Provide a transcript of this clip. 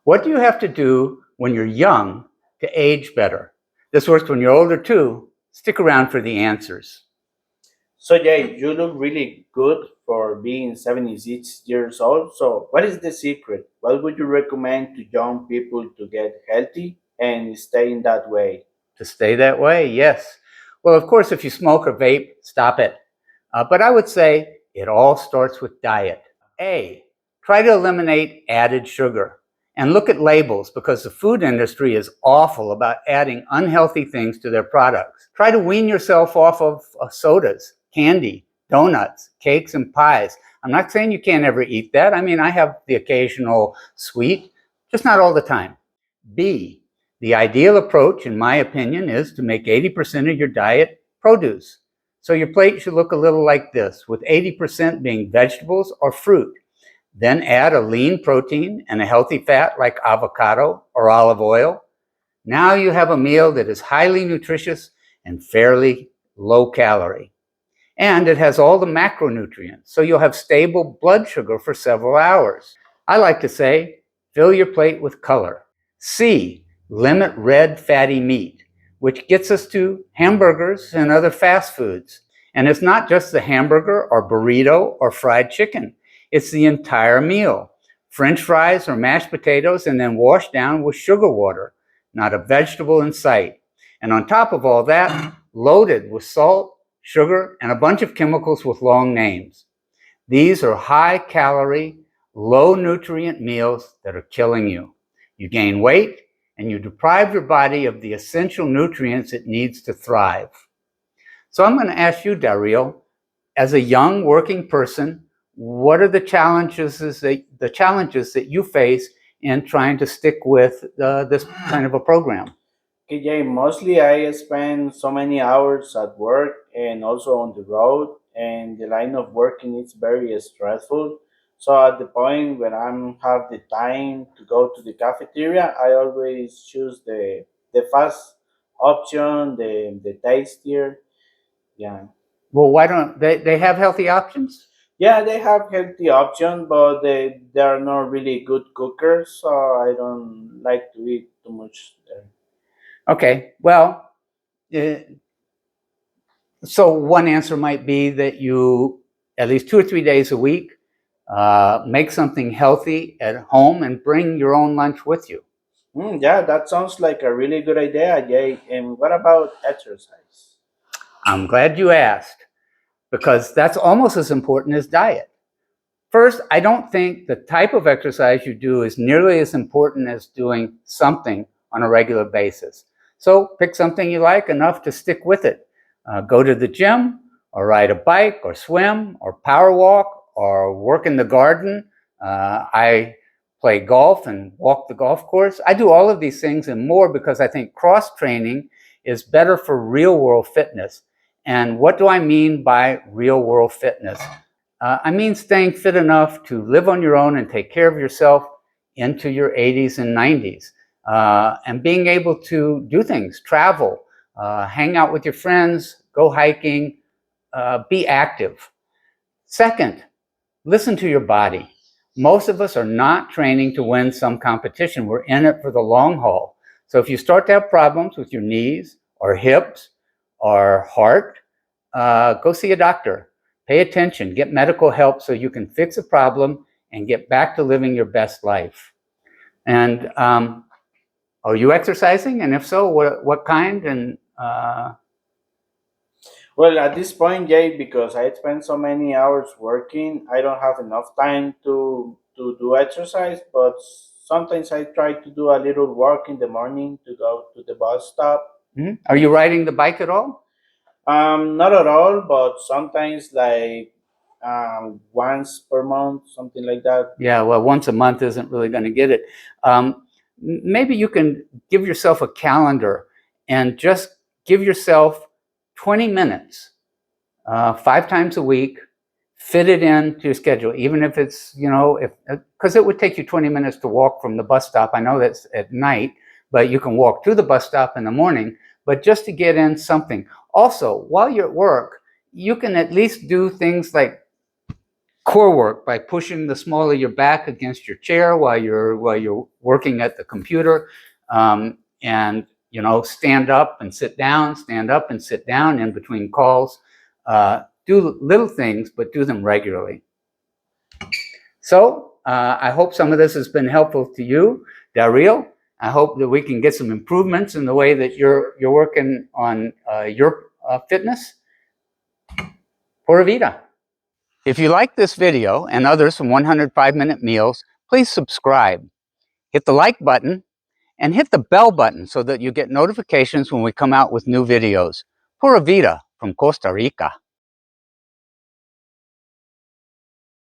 What do you have to do when you're young to age better? This works when you're older too. Stick around for the answers. So Jay, you look really good for being 76 years old. So what is the secret? What would you recommend to young people to get healthy and stay in that way? To stay that way, yes. Well, of course, if you smoke or vape, stop it. But I would say it all starts with diet. A, try to eliminate added sugar. And look at labels because the food industry is awful about adding unhealthy things to their products. Try to wean yourself off of sodas, candy, donuts, cakes, and pies. I'm not saying you can't ever eat that. I mean, I have the occasional sweet, just not all the time. B, the ideal approach, in my opinion, is to make 80% of your diet produce. So your plate should look a little like this, with 80% being vegetables or fruit. Then add a lean protein and a healthy fat like avocado or olive oil. Now you have a meal that is highly nutritious and fairly low calorie. And it has all the macronutrients, so you'll have stable blood sugar for several hours. I like to say, fill your plate with color. C, limit red fatty meat, which gets us to hamburgers and other fast foods. And it's not just the hamburger or burrito or fried chicken. It's the entire meal. French fries or mashed potatoes and then washed down with sugar water. Not a vegetable in sight. And on top of all that, loaded with salt, sugar, and a bunch of chemicals with long names. These are high-calorie, low-nutrient meals that are killing you. You gain weight, and you deprive your body of the essential nutrients it needs to thrive. So I'm going to ask you, Dario, as a young working person, what are the challenges that you face in trying to stick with this kind of a program? Okay, Jay, mostly I spend so many hours at work and also on the road, and the line of working is very stressful. So at the point when I have the time to go to the cafeteria, I always choose the fast option, the tastier. Yeah. Well, why don't they have healthy options? Yeah, they have healthy options, but they are not really good cookers, so I don't like to eat too much there. Okay, well, uh, so one answer might be that you, at least 2 or 3 days a week, make something healthy at home and bring your own lunch with you. Yeah, that sounds like a really good idea, Jay. And what about exercise? I'm glad you asked because that's almost as important as diet. First, I don't think the type of exercise you do is nearly as important as doing something on a regular basis. So pick something you like enough to stick with it. Go to the gym, or ride a bike, or swim, or power walk, or work in the garden. I play golf and walk the golf course. I do all of these things and more because I think cross training is better for real world fitness. And what do I mean by real world fitness? I mean staying fit enough to live on your own and take care of yourself into your 80s and 90s. And being able to do things, travel, hang out with your friends, go hiking, be active. Second, listen to your body. Most of us are not training to win some competition. We're in it for the long haul. So if you start to have problems with your knees or hips or heart, go see a doctor. Pay attention, get medical help so you can fix a problem and get back to living your best life. And are you exercising? And if so, what kind? And Well, at this point, Jay, because I spend so many hours working, I don't have enough time to do exercise. But sometimes I try to do a little walk in the morning to go to the bus stop. are you riding the bike at all? Not at all, but sometimes like once per month, something like that. Yeah, well, once a month isn't really going to get it. Maybe you can give yourself a calendar and just give yourself 20 minutes, 5 times a week, fit it into your schedule, even if it's, if because it would take you 20 minutes to walk from the bus stop. I know that's at night, but you can walk to the bus stop in the morning, but just to get in something. Also, while you're at work, you can at least do things like core work by pushing the small of your back against your chair while you're working at the computer, and stand up and sit down, stand up and sit down in between calls. Do little things, but do them regularly. So I hope some of this has been helpful to you, Daryl. I hope that we can get some improvements in the way that you're working on your fitness. Pura vida. If you like this video and others from 105-Minute Meals, please subscribe. Hit the like button and hit the bell button so that you get notifications when we come out with new videos. Pura vida from Costa Rica.